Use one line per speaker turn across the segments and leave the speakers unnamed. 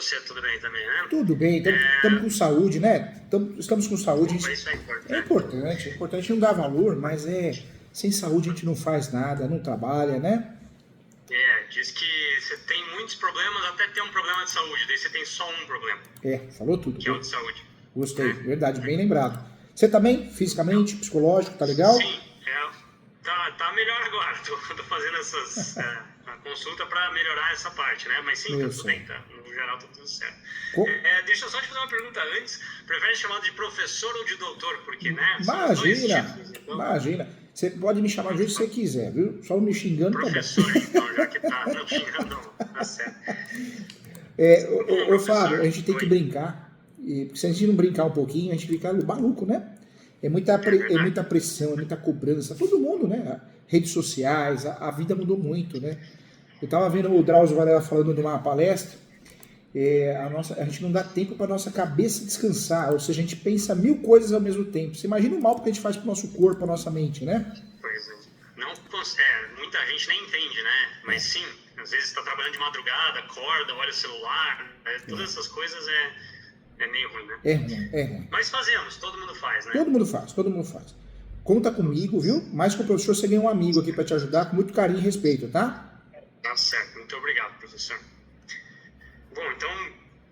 Você tudo bem também, né?
Tudo bem, estamos com saúde, né? Estamos com saúde.
Opa, isso é importante.
É importante não dar valor, mas sem saúde a gente não faz nada, não trabalha, né?
Diz que você tem muitos problemas até ter um problema de saúde, daí você tem só um problema.
Falou tudo.
Que é o de saúde.
Gostei, verdade, bem lembrado. Você também, fisicamente, psicológico, tá legal?
Sim, tá melhor agora. Tô fazendo a consulta para melhorar essa parte, né? Mas sim, tá tudo bem, tá? No geral tá tudo certo. Deixa eu só te fazer uma pergunta antes. Prefere chamar de professor ou de doutor? Porque, né?
Imagina. Você pode me chamar do jeito que você quiser, viu? Só me xingando
professor, tá bom. Então, já que tá não xingando, não. Tá certo.
Ô Fábio, a gente tem que brincar. Porque se a gente não brincar um pouquinho, a gente fica maluco, né? É muita pressão, é muita cobrança. Todo mundo, né? Redes sociais, a vida mudou muito, né? Eu estava vendo o Drauzio Varela falando numa palestra, a gente não dá tempo para nossa cabeça descansar, ou seja, a gente pensa 1000 coisas ao mesmo tempo. Você imagina o mal que a gente faz para o nosso corpo, para nossa mente, né?
Pois é. Muita gente nem entende, né? Mas sim, às vezes está trabalhando de madrugada, acorda, olha o celular, todas essas coisas é meio ruim, né?
É ruim.
Mas fazemos, todo mundo faz, né?
Todo mundo faz. Conta comigo, viu? Mais com o professor, você ganha um amigo aqui para te ajudar, com muito carinho e respeito, tá?
Tá certo, muito obrigado, professor. Bom, então,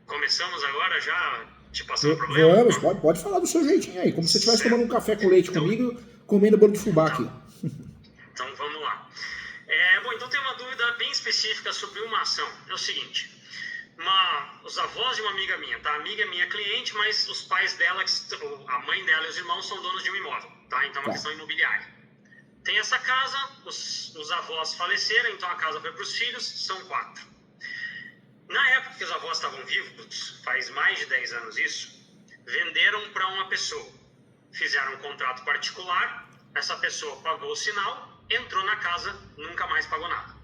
começamos agora já te passando o problema?
Vamos, pode falar do seu jeitinho aí, como se você estivesse tomando um café com leite comigo, comendo bolo de fubá aqui.
Então, vamos lá. Então tem uma dúvida bem específica sobre uma ação. É o seguinte, os avós de uma amiga minha, tá? A amiga é minha cliente, mas os pais dela, a mãe dela e os irmãos são donos de um imóvel, tá? Então é uma questão imobiliária. Tem essa casa, os avós faleceram, então a casa foi para os filhos, são 4. Na época que os avós estavam vivos, faz mais de 10 anos isso, venderam para uma pessoa. Fizeram um contrato particular, essa pessoa pagou o sinal, entrou na casa, nunca mais pagou nada.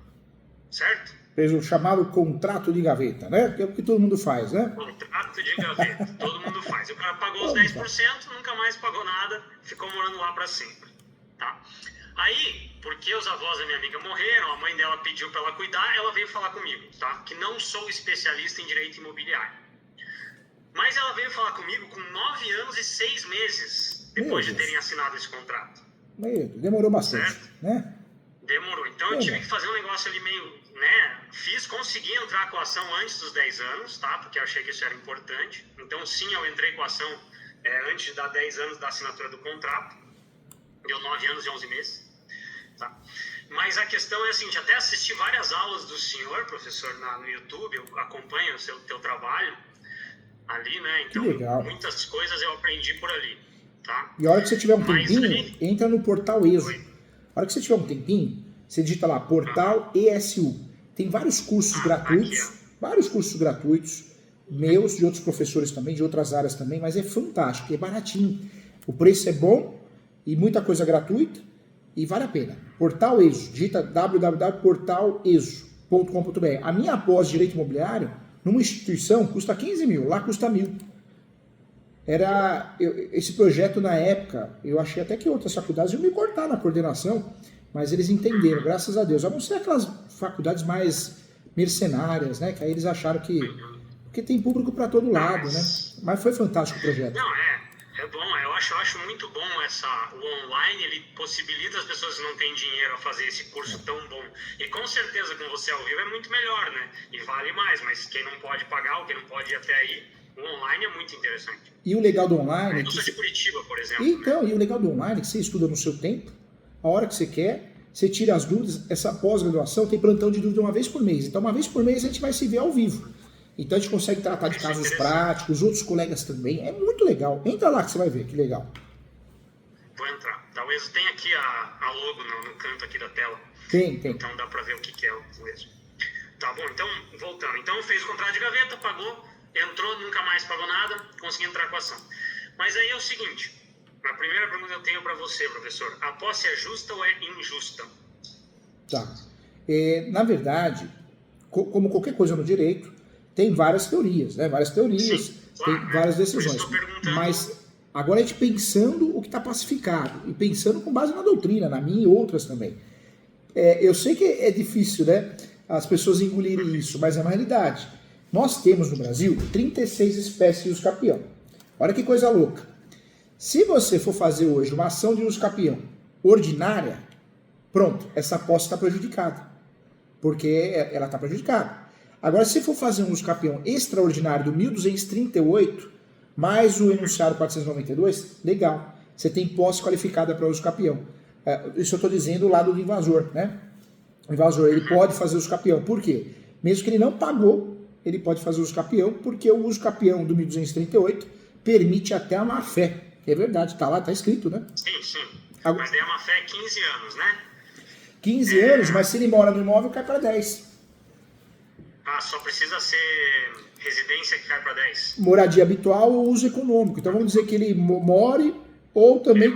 Certo?
Fez o chamado contrato de gaveta, né? Que é o que todo mundo faz, né?
Contrato de gaveta, todo mundo faz. O cara pagou os 10%, nunca mais pagou nada, ficou morando lá para sempre. Tá? Aí, porque os avós da minha amiga morreram, a mãe dela pediu para ela cuidar, ela veio falar comigo, tá? Que não sou especialista em direito imobiliário. Mas ela veio falar comigo com 9 anos e 6 meses depois de terem assinado esse contrato.
Demorou bastante, certo? Né?
Demorou. Então eu tive que fazer um negócio ali meio, né? Consegui entrar com a ação antes dos 10 anos, tá? Porque eu achei que isso era importante. Então sim, eu entrei com a ação antes de dar 10 anos da assinatura do contrato. Deu 9 anos e 11 meses. Tá? Mas a questão é a seguinte, até assisti várias aulas do senhor, professor, no YouTube, eu acompanho o teu trabalho ali, né? Então, muitas coisas eu aprendi por ali, tá?
E a hora que você tiver um tempinho, entra no portal ESU. A hora que você tiver um tempinho, você digita lá, portal ESU. Tem vários cursos gratuitos, meus, de outros professores também, de outras áreas também, mas é fantástico, é baratinho. O preço é bom e muita coisa gratuita e vale a pena. Portal ESU, digita www.portalesu.com.br. A minha pós de direito imobiliário, numa instituição, custa 15 mil, lá custa 1.000. Esse projeto na época, eu achei até que outras faculdades iam me cortar na coordenação, mas eles entenderam, graças a Deus. A não ser aquelas faculdades mais mercenárias, né? Que aí eles acharam que... Porque tem público para todo lado, né? Mas foi fantástico o projeto.
Não, é bom. Eu acho muito bom o online, ele possibilita as pessoas que não têm dinheiro a fazer esse curso tão bom. E com certeza com você ao vivo é muito melhor, né? E vale mais, mas quem não pode pagar ou quem não pode ir até aí, o online é muito interessante.
E o legal do online...
Eu sou de Curitiba, por exemplo.
Então, e o legal do online é que você estuda no seu tempo, a hora que você quer, você tira as dúvidas. Essa pós-graduação tem plantão de dúvida uma vez por mês. Então, uma vez por mês a gente vai se ver ao vivo. Então, a gente consegue tratar de casos práticos, outros colegas também. É muito legal. Entra lá que você vai ver, que legal.
Vou entrar. Talvez tenha aqui a logo no canto aqui da tela.
Tem.
Então, dá para ver o que é o mesmo. Tá bom, então, voltando. Então, fez o contrato de gaveta, pagou, entrou, nunca mais pagou nada, consegui entrar com a ação. Mas aí é o seguinte... A primeira pergunta que eu tenho para você, professor. A posse é justa ou é injusta?
Tá. Na verdade, como qualquer coisa no direito, tem várias teorias, né? Sim, claro, tem várias decisões. Mas agora a gente pensando o que está pacificado e pensando com base na doutrina, na minha e outras também. Eu sei que é difícil, né? As pessoas engolirem isso, mas é uma realidade. Nós temos no Brasil 36 espécies de usucapião. Olha que coisa louca. Se você for fazer hoje uma ação de usucapião ordinária, pronto, essa posse está prejudicada. Porque ela está prejudicada. Agora, se for fazer um usucapião extraordinário do 1238, mais o enunciado 492, legal. Você tem posse qualificada para usucapião. Isso eu estou dizendo do lado do invasor, né? O invasor, ele pode fazer usucapião. Por quê? Mesmo que ele não pagou, ele pode fazer usucapião, porque o usucapião do 1238 permite até a má-fé. É verdade, tá lá, tá escrito, né?
Sim. Mas daí a má-fé é 15 anos, né?
15 anos, mas se ele mora no imóvel, cai para 10.
Só precisa ser residência que cai para 10.
Moradia habitual ou uso econômico. Então vamos dizer que ele more ou também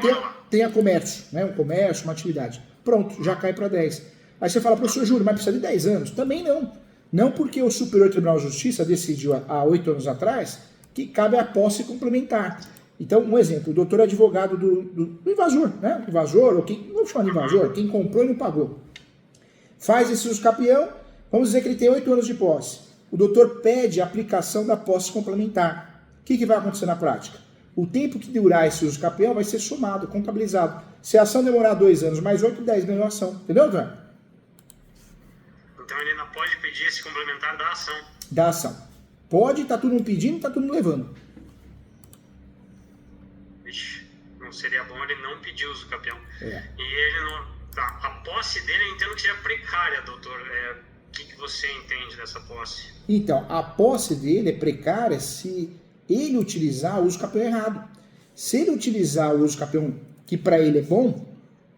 tenha comércio, né? Um comércio, uma atividade. Pronto, já cai para 10. Aí você fala, professor Júlio, mas precisa de 10 anos? Também não. Não porque o Superior Tribunal de Justiça decidiu há 8 anos atrás que cabe a posse complementar. Então, um exemplo, o doutor advogado do invasor, né? O invasor, ou quem, vamos chamar de invasor, quem comprou e não pagou. Faz esse usucapião, vamos dizer que ele tem 8 anos de posse. O doutor pede a aplicação da posse complementar. O que vai acontecer na prática? O tempo que durar esse usucapião vai ser somado, contabilizado. Se a ação demorar 2 anos, mais 8, 10 ganhou a ação. Entendeu, doutor?
Então ele ainda pode pedir esse complementar da ação.
Da ação. Pode, tá todo mundo pedindo, tá todo mundo levando.
Ixi, não seria bom ele não pedir o usucapião.
E
ele não... A posse dele eu entendo que seja precária, doutor. O que você entende dessa posse?
Então, a posse dele é precária se ele utilizar o usucapião errado. Se ele utilizar o usucapião que para ele é bom,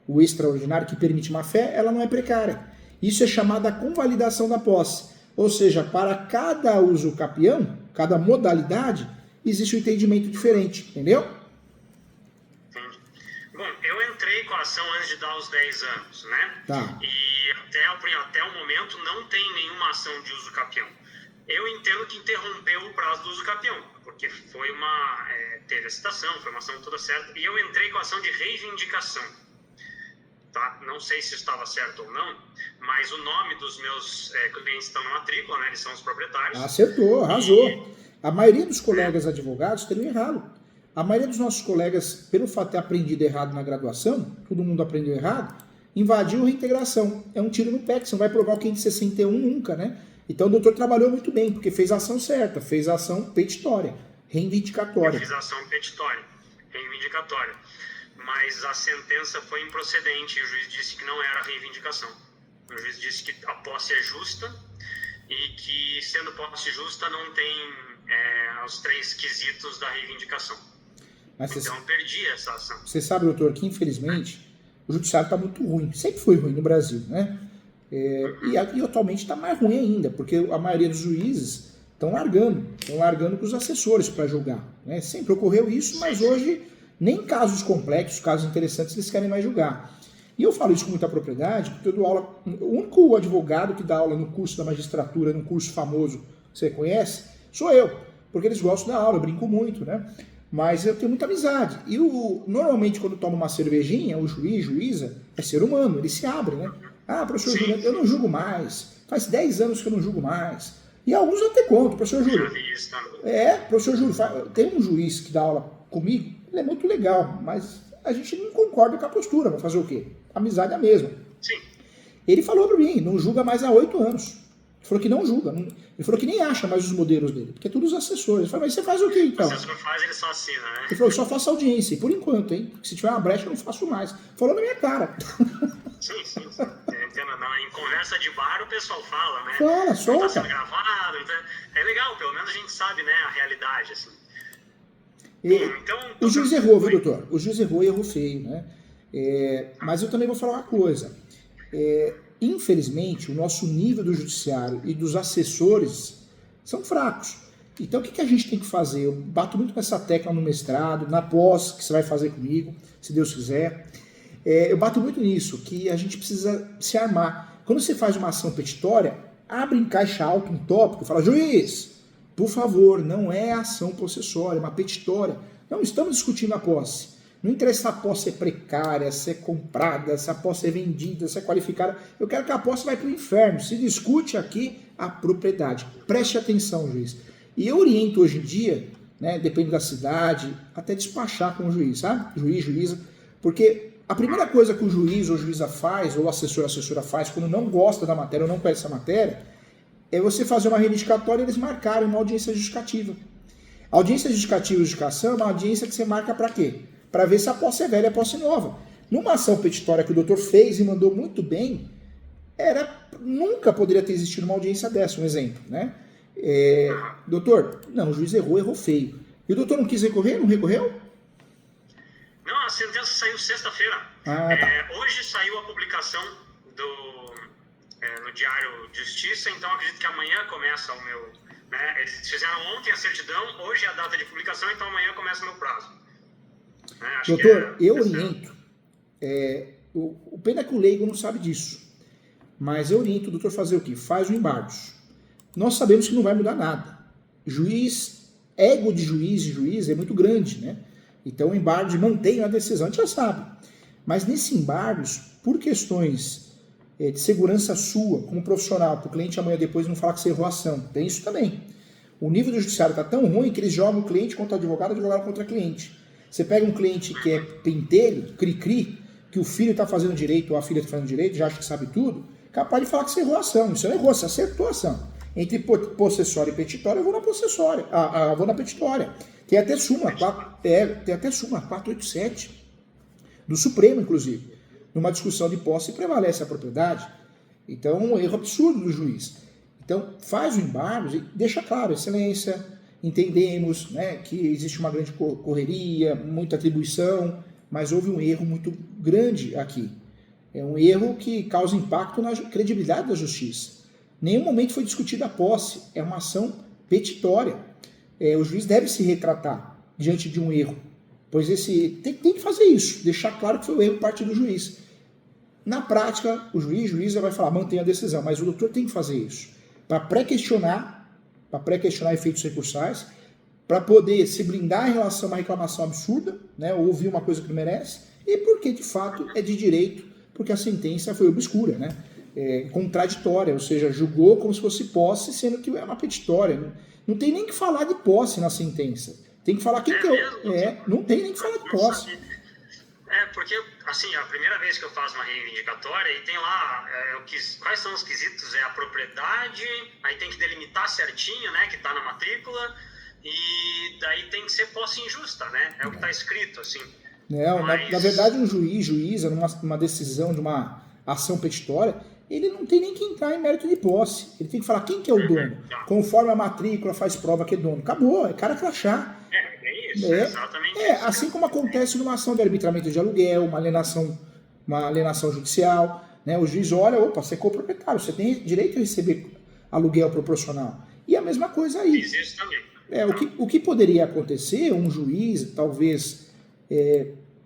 o extraordinário que permite má-fé, ela não é precária. Isso é chamada convalidação da posse. Ou seja, para cada usucapião, cada modalidade, existe um entendimento diferente, entendeu?
Entendi. Bom, eu entrei com a ação antes de dar os 10 anos, né?
Tá.
E até o momento não tem nenhuma ação de usucapião. Eu entendo que interrompeu o prazo do usucapião, porque foi teve a citação, foi uma ação toda certa, e eu entrei com a ação de reivindicação. Tá? Não sei se estava certo ou não, mas o nome dos meus clientes estão na matrícula, né? Eles são os proprietários.
Acertou, arrasou. A maioria dos colegas advogados teriam errado. A maioria dos nossos colegas, pelo fato de ter aprendido errado na graduação, todo mundo aprendeu errado, invadiu a reintegração. É um tiro no pé, que você não vai provar o 561 nunca, né? Então o doutor trabalhou muito bem, porque fez a ação certa, fez a ação petitória, reivindicatória.
Eu fiz a ação petitória, reivindicatória. Mas a sentença foi improcedente e o juiz disse que não era reivindicação. O juiz disse que a posse é justa e que, sendo posse justa, não tem os 3 quesitos da reivindicação. Mas então eu perdi essa ação.
Você sabe, doutor, que infelizmente o judiciário está muito ruim. Sempre foi ruim no Brasil, né? E atualmente está mais ruim ainda, porque a maioria dos juízes estão largando com os assessores para julgar, né? Sempre ocorreu isso, mas hoje nem casos complexos, casos interessantes, eles querem mais julgar. E eu falo isso com muita propriedade, porque eu dou aula, o único advogado que dá aula no curso da magistratura, num curso famoso que você conhece, sou eu, porque eles gostam da aula, eu brinco muito, né? Mas eu tenho muita amizade. E normalmente quando toma uma cervejinha, o juiz, juíza, é ser humano, ele se abre, né? Professor Júlio, eu não julgo mais, faz 10 anos que eu não julgo mais. E alguns até contam, professor Júlio. Professor Júlio, tem um juiz que dá aula comigo, ele é muito legal, mas a gente não concorda com a postura, vai fazer o quê? A amizade é a mesma.
Sim.
Ele falou para mim, não julga mais há 8 anos. Ele falou que não julga. Ele falou que nem acha mais os modelos dele, porque é tudo os assessores. Ele falou, mas você faz o quê então? O
assessor faz, ele só assina, né?
Ele falou, eu só faço audiência, e por enquanto, hein? Porque se tiver uma brecha eu não faço mais. Falou na minha cara.
Sim. Em conversa de bar o pessoal fala, né?
Fala, solta.
Tá sendo gravado, então é legal, pelo menos a gente sabe, né, a realidade, assim. Então,
o juiz errou, viu, doutor? O juiz errou e errou feio, né? Mas eu também vou falar uma coisa. Infelizmente, o nosso nível do judiciário e dos assessores são fracos. Então, o que a gente tem que fazer? Eu bato muito nessa tecla no mestrado, na pós, que você vai fazer comigo, se Deus quiser. Eu bato muito nisso, que a gente precisa se armar. Quando você faz uma ação petitória, abre em caixa alta um tópico e fala, juiz, por favor, não é ação possessória, é uma petitória. Não estamos discutindo a posse. Não interessa se a posse é precária, se é comprada, se a posse é vendida, se é qualificada. Eu quero que a posse vá para o inferno. Se discute aqui a propriedade. Preste atenção, juiz. E eu oriento hoje em dia, né, depende da cidade, até despachar com o juiz, sabe? Juiz, juíza, porque a primeira coisa que o juiz ou juíza faz, ou o assessor, assessora faz, quando não gosta da matéria ou não conhece a matéria, é você fazer uma reivindicatória e eles marcarem uma audiência justificativa. A audiência justificativa e justificação é uma audiência que você marca para quê? Para ver se a posse é velha e a posse nova. Numa ação petitória que o doutor fez e mandou muito bem, nunca poderia ter existido uma audiência dessa, um exemplo, né? Doutor, não, o juiz errou feio. E o doutor não quis recorrer? Não recorreu?
Não, a sentença saiu sexta-feira.
Tá.
Hoje saiu a publicação no Diário de Justiça, então acredito que amanhã começa o meu... Né, eles fizeram ontem a certidão, hoje é a data de publicação, então amanhã começa o meu prazo. Né,
doutor, eu oriento. O pena é que o leigo não sabe disso. Mas eu oriento o doutor fazer o quê? Faz o embargo. Nós sabemos que não vai mudar nada. Ego de juiz e juiz é muito grande, né? Então o embargo mantém a decisão, a gente já sabe. Mas nesse embargo, por questões de segurança sua, como profissional, para o cliente amanhã depois não falar que você errou a ação, tem isso também. O nível do judiciário está tão ruim que eles jogam o cliente contra o advogado contra cliente. Você pega um cliente que é pentelho, cri-cri, que o filho está fazendo direito ou a filha está fazendo direito, já acha que sabe tudo, capaz de falar que você errou a ação. Você não errou, você acertou a ação. Entre possessória e petitória, eu vou na possessória. Vou na petitória. Tem até súmula 487 do Supremo, inclusive. Numa discussão de posse prevalece a propriedade. Então, um erro absurdo do juiz. Então, faz o embargo e deixa claro, excelência, entendemos, né, que existe uma grande correria, muita atribuição, mas houve um erro muito grande aqui. É um erro que causa impacto na credibilidade da justiça. Nenhum momento foi discutida a posse, é uma ação petitória. O juiz deve se retratar diante de um erro, pois tem que fazer isso, deixar claro que foi o erro parte do juiz. Na prática, o juíza vai falar, mantém a decisão, mas o doutor tem que fazer isso, para pré-questionar efeitos recursais, para poder se blindar em relação a uma reclamação absurda, né, ou ouvir uma coisa que não merece, e porque de fato é de direito, porque a sentença foi obscura, né? Contraditória, ou seja, julgou como se fosse posse, sendo que é uma petitória. Não tem nem que falar de posse na sentença. Tem que falar quem que é. Não tem nem que falar de posse.
Porque, assim, a primeira vez que eu faço uma reivindicatória, e tem lá quais são os quesitos, a propriedade, aí tem que delimitar certinho, né, que está na matrícula, e daí tem que ser posse injusta, né? É o que está escrito, assim.
Não, na verdade, um juíza, numa decisão de uma ação petitória, ele não tem nem que entrar em mérito de posse. Ele tem que falar quem que é o dono. Conforme a matrícula faz prova que é dono. Acabou, é cara crachá.
É isso, exatamente isso.
Assim como acontece numa ação de arbitramento de aluguel, uma alienação judicial, né? O juiz olha, opa, você é coproprietário, você tem direito a receber aluguel proporcional. E a mesma coisa aí.
Fiz isso também.
O que poderia acontecer, um juiz, talvez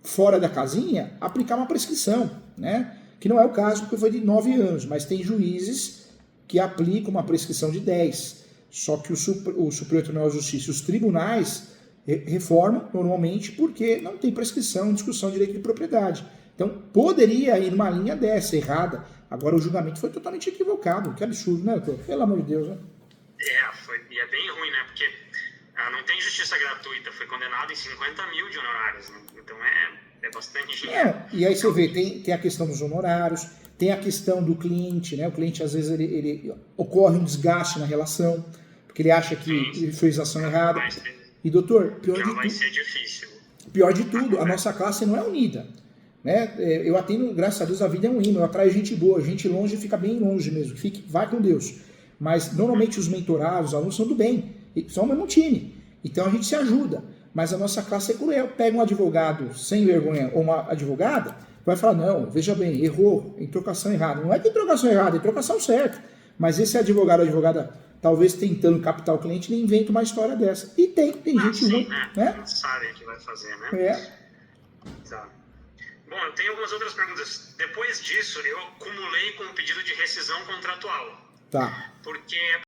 fora da casinha, aplicar uma prescrição, né? Que não é o caso, porque foi de 9 anos, mas tem juízes que aplicam uma prescrição de 10. Só que o Superior Tribunal de Justiça e os tribunais reformam normalmente porque não tem prescrição, discussão de direito de propriedade. Então, poderia ir numa linha dessa, errada. Agora, o julgamento foi totalmente equivocado. Que absurdo, né, doutor? Pelo amor de Deus, né?
E é bem ruim, né? Porque não tem justiça gratuita. Foi condenado em 50 mil de honorários, né? Então, é bastante dinheiro.
E aí você vê, tem a questão dos honorários, tem a questão do cliente, né? O cliente, às vezes, ele ocorre um desgaste na relação, porque ele acha que ele fez a ação errada. E, doutor,
vai ser difícil.
Pior de tudo, a nossa classe não é unida. Né? Eu atendo, graças a Deus, a vida é um imã. Eu atraio gente boa, gente longe fica bem longe mesmo. Vai com Deus. Mas, normalmente, os mentorados, os alunos são do bem. São o mesmo time. Então, a gente se ajuda. Mas a nossa classe é cruel. Pega um advogado sem vergonha ou uma advogada, vai falar, não, veja bem, errou, em trocação errada. Não é que em trocação errada, é em trocação certa. Mas esse advogado ou advogada, talvez tentando captar o cliente, ele inventa uma história dessa. E tem gente ruim. Né?
Não sabe o que vai fazer, né? Tá. Bom, eu tenho algumas outras perguntas. Depois disso, eu acumulei com o pedido de rescisão contratual.
Tá.
Porque